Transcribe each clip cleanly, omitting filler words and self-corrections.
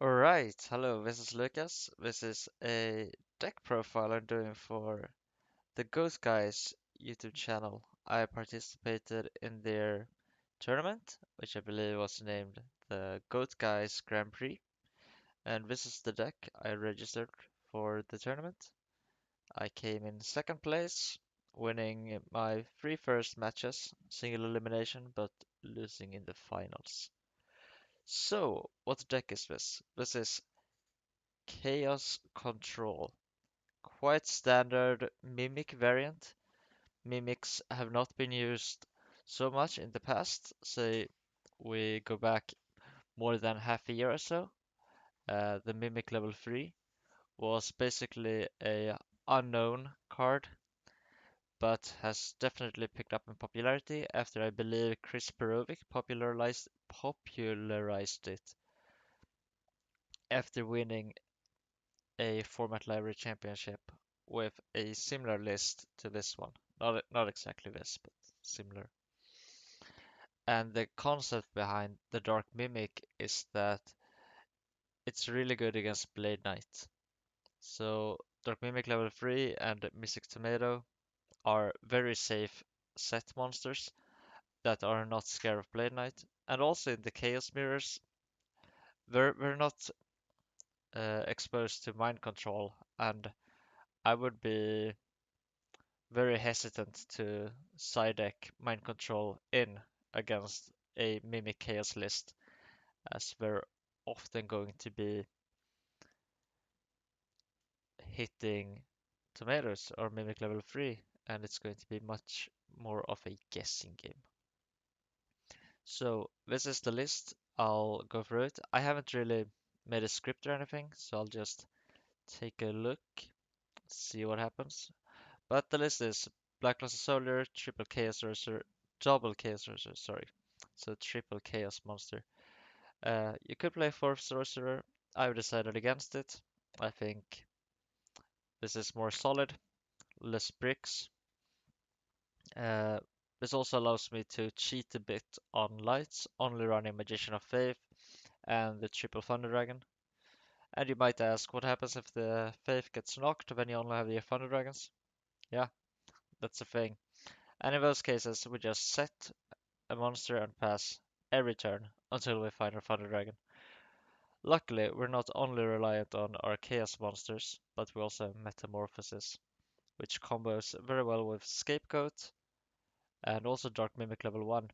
Alright, hello, this is Lucas. This is a deck profile I'm doing for the Ghost Guys YouTube channel. I participated in their tournament, which I believe was named the Goat Guys Grand Prix, and this is the deck I registered for the tournament. I came in second place, winning my three first matches, single elimination, but losing in the finals. So, what deck is this? This is Chaos Control. Quite standard Mimic variant. Mimics have not been used so much in the past. Say we go back more than half a year or so. The Mimic level 3 was basically a unknown card, but has definitely picked up in popularity after I believe Chris Perovic popularized it after winning a format library championship with a similar list to this one. Not exactly this, but similar. And the concept behind the Dark Mimic is that it's really good against Blade Knight. So Dark Mimic level 3 and Mystic Tomato are very safe set monsters that are not scared of Blade Knight. And also in the Chaos Mirrors, we're not exposed to mind control, and I would be very hesitant to side deck Mind Control in against a Mimic Chaos list, as we're often going to be hitting tomatoes or Mimic level 3, and it's going to be much more of a guessing game. So, this is the list. I'll go through it. I haven't really made a script or anything, so I'll just take a look, see what happens. But the list is Black Lost Soldier, Triple Chaos Sorcerer, Double Chaos Sorcerer, sorry. So Triple Chaos Monster. You could play Fourth Sorcerer. I've decided against it. I think this is more solid, less bricks. Uh, this also allows me to cheat a bit on lights, only running Magician of Faith and the Triple Thunder Dragon. And you might ask, what happens if the Faith gets knocked when you only have the Thunder Dragons? Yeah, that's the thing. And in those cases, we just set a monster and pass every turn until we find our Thunder Dragon. Luckily, we're not only reliant on our Chaos monsters, but we also have Metamorphosis, which combos very well with Scapegoat and also Dark Mimic level 1.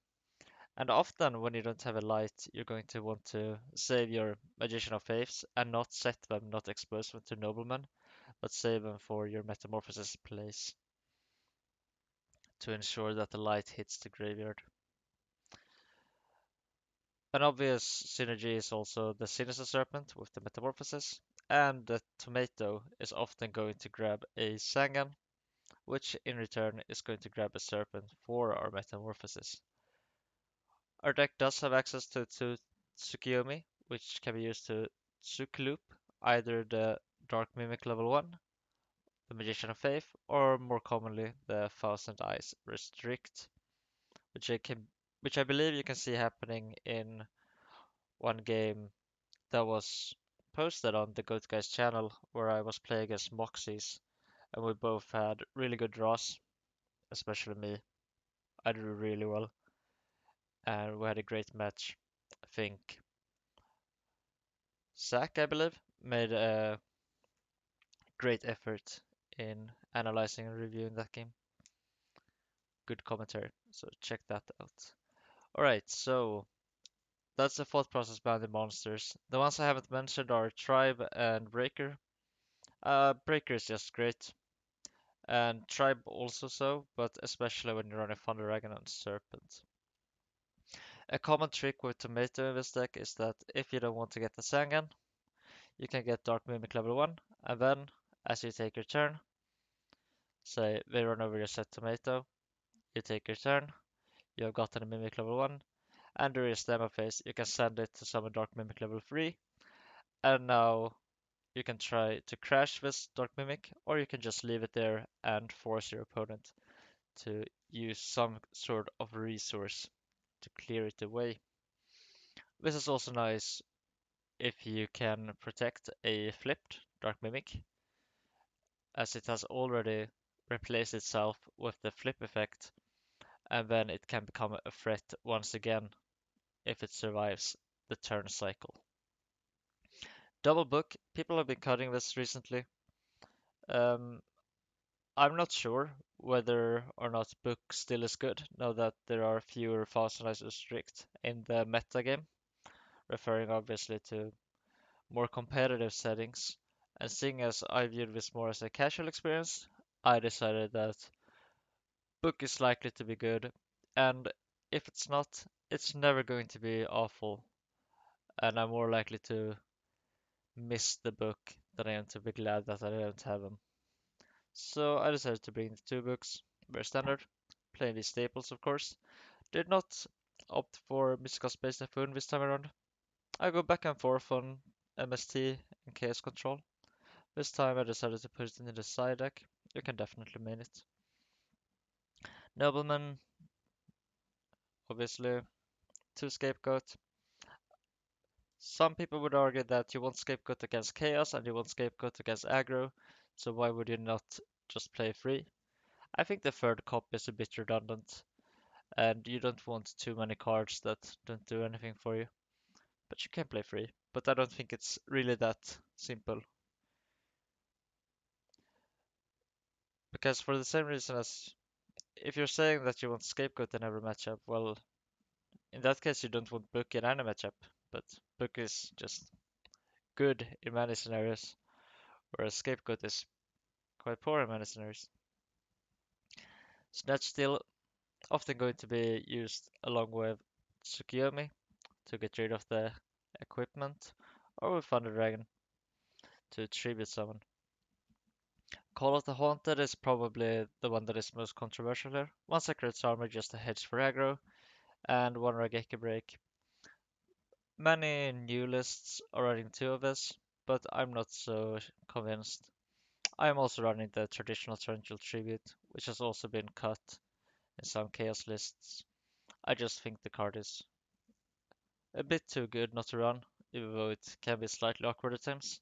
And often, when you don't have a light, you're going to want to save your Magician of Faiths and not set them, not expose them to Noblemen, but save them for your Metamorphosis plays to ensure that the light hits the graveyard. An obvious synergy is also the Sinister Serpent with the Metamorphosis, and the Tomato is often going to grab a Sangan, which in return is going to grab a Serpent for our Metamorphosis. Our deck does have access to Tsukiyomi, which can be used to Tsukloop, either the Dark Mimic level 1, the Magician of Faith, or more commonly the Thousand Eyes Restrict, which I believe you can see happening in one game that was posted on the Goat Guys channel where I was playing against Moxies and we both had really good draws, especially me. I drew really well and we had a great match. I think Zach, I believe, made a great effort in analyzing and reviewing that game. Good commentary, so check that out. Alright, so that's the thought process behind the monsters. The ones I haven't mentioned are Tribe and Breaker. Breaker is just great. And Tribe also so, but especially when you're on a Thunder Dragon and Serpent. A common trick with Tomato in this deck is that if you don't want to get the Sangan, you can get Dark Mimic level 1, and then, as you take your turn, say they run over your set Tomato, you take your turn, you have gotten a Mimic level 1, and during your demo phase, you can send it to summon Dark Mimic level 3, and now you can try to crash this Dark Mimic, or you can just leave it there and force your opponent to use some sort of resource to clear it away. This is also nice if you can protect a flipped Dark Mimic, as it has already replaced itself with the flip effect, and then it can become a threat once again if it survives the turn cycle. Double Book, people have been cutting this recently. Um, I'm not sure whether or not Book still is good now that there are fewer fossilizers strict in the meta game, referring obviously to more competitive settings. And seeing as I viewed this more as a casual experience, I decided that Book is likely to be good, and if it's not, it's never going to be awful, and I'm more likely to miss the book than I am to be glad that I don't have them. So I decided to bring the two books, very standard, playing these staples of course. Did not opt for Mystical Space Typhoon this time around. I go back and forth on MST and Chaos Control. This time I decided to put it into the side deck. You can definitely main it. Nobleman, obviously, two Scapegoat. Some people would argue that you want Scapegoat against Chaos and you want Scapegoat against aggro, so why would you not just play free? I think the third copy is a bit redundant, and you don't want too many cards that don't do anything for you. But you can play free. But I don't think it's really that simple. Because for the same reason as if you're saying that you want Scapegoat in every matchup, well, in that case you don't want Book in any matchup. But Book is just good in many scenarios, whereas Scapegoat is quite poor in many scenarios. Snatch Steal often going to be used along with Tsukiyomi to get rid of the equipment, or with Thunder Dragon to tribute summon. Call of the Haunted is probably the one that is most controversial here. One Sacred Armor just a hedge for aggro, and one Raigeki Break. Many new lists are running two of this, but I'm not so convinced. I am also running the traditional Torrential Tribute, which has also been cut in some Chaos lists. I just think the card is a bit too good not to run, even though it can be slightly awkward at times.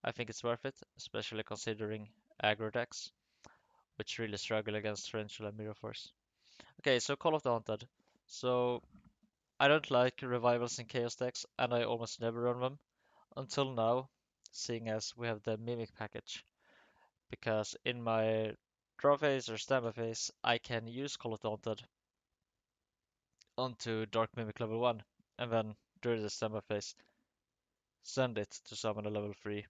I think it's worth it, especially considering aggro decks, which really struggle against Torrential and Mirror Force. Okay, so Call of the Haunted. So I don't like revivals in Chaos decks, and I almost never run them until now, seeing as we have the Mimic package. Because in my draw phase or standby phase, I can use Call of the Haunted onto Dark Mimic level 1, and then during the standby phase, send it to summon a level 3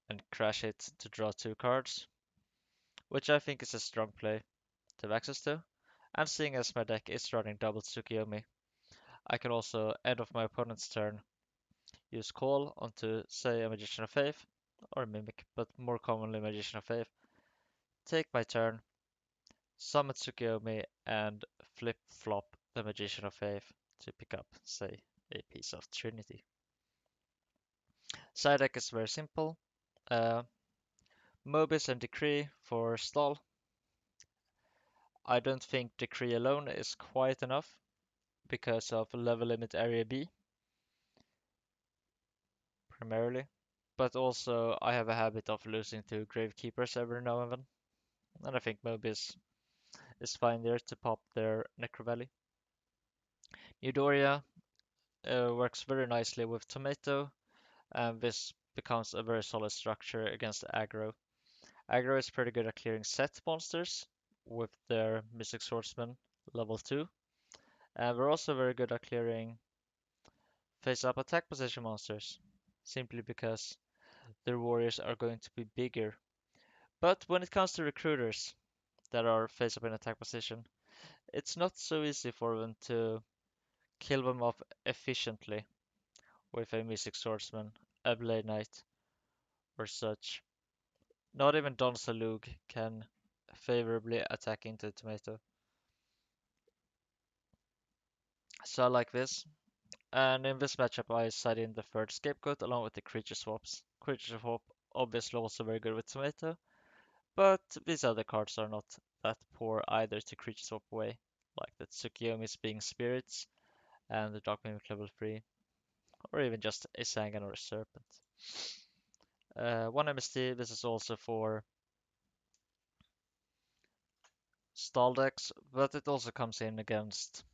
and crash it to draw 2 cards, which I think is a strong play to have access to. And seeing as my deck is running double Tsukiyomi, I can also, end of my opponent's turn, use Call onto, say, a Magician of Faith, or Mimic, but more commonly Magician of Faith, take my turn, summon Tsukiyomi, and flip-flop the Magician of Faith to pick up, say, a piece of Trinity. Side deck is very simple. Uh, Mobius and Decree for stall. I don't think Decree alone is quite enough because of level limit area B, primarily. But also, I have a habit of losing to Gravekeepers every now and then, and I think Mobius is fine there to pop their Necro Valley. Eudoria works very nicely with Tomato, and this becomes a very solid structure against aggro. Aggro is pretty good at clearing set monsters with their Mystic Swordsman level 2, and we're also very good at clearing face-up attack position monsters, simply because their warriors are going to be bigger. But when it comes to recruiters that are face-up in attack position, it's not so easy for them to kill them off efficiently with a Mystic Swordsman, a Blade Knight, or such. Not even Don Salug can favorably attack into Tomato. So I like this. And in this matchup, I side in the third Scapegoat along with the creature swaps. Creature swap obviously also very good with Tomato, but these other cards are not that poor either to creature swap away, like the Tsukiyomi's being spirits and the Dark Mimic level 3. or even just a Sangan or a Serpent. One MST, this is also for stall decks, but it also comes in against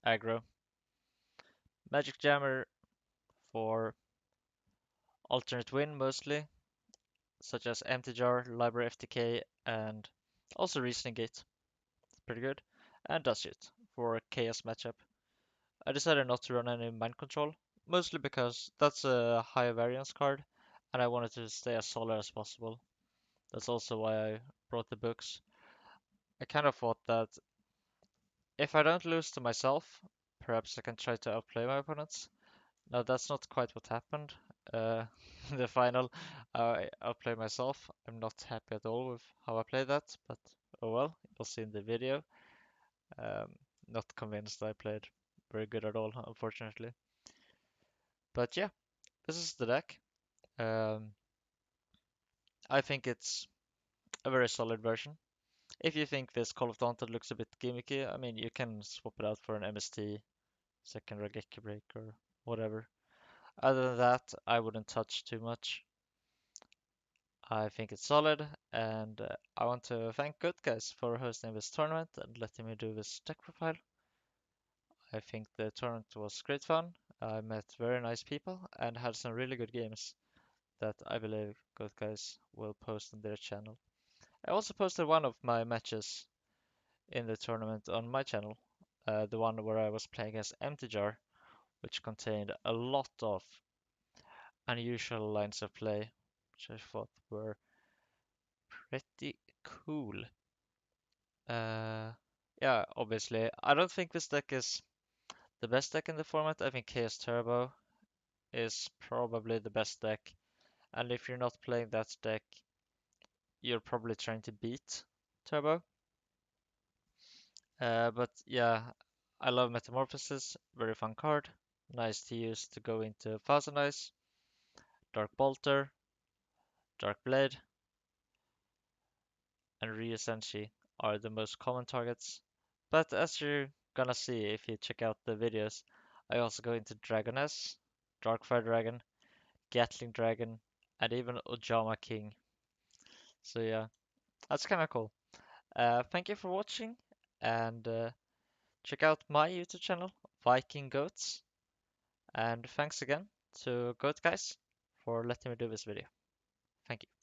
aggro. Magic Jammer for alternate win mostly, such as Empty Jar, Library FTK, and also Reasoning Gate. Pretty good. And Dust Shoot for a Chaos matchup. I decided not to run any Mind Control, mostly because that's a high variance card, and I wanted to stay as solid as possible. That's also why I brought the books. I kind of thought that if I don't lose to myself, perhaps I can try to outplay my opponents. Now that's not quite what happened. In the final, I outplayed myself. I'm not happy at all with how I played that, but oh well, you'll see in the video. Um, Not convinced I played very good at all, unfortunately. But yeah, this is the deck. Um, I think it's a very solid version. If you think this Call of Daunted looks a bit gimmicky, I mean, you can swap it out for an MST, second Raigeki break, or whatever. Other than that, I wouldn't touch too much. I think it's solid, and I want to thank Good Guys for hosting this tournament and letting me do this deck profile. I think the tournament was great fun. I met very nice people and had some really good games that I believe Good Guys will post on their channel. I also posted one of my matches in the tournament on my channel, the one where I was playing as Empty Jar, which contained a lot of unusual lines of play, which I thought were pretty cool. Yeah, obviously, I don't think this deck is the best deck in the format. I think Chaos Turbo is probably the best deck, and if you're not playing that deck, you're probably trying to beat Turbo. But yeah, I love Metamorphosis, very fun card, nice to use to go into Thousand Eyes, Dark Bolter, Dark Blade, and Ryu are the most common targets. But as you're gonna see if you check out the videos, I also go into Dragoness, Darkfire Dragon, Gatling Dragon, and even Ojama King. So yeah, that's kind of cool. Thank you for watching, and check out my YouTube channel, Viking Goats. And thanks again to Goat Guys for letting me do this video. Thank you.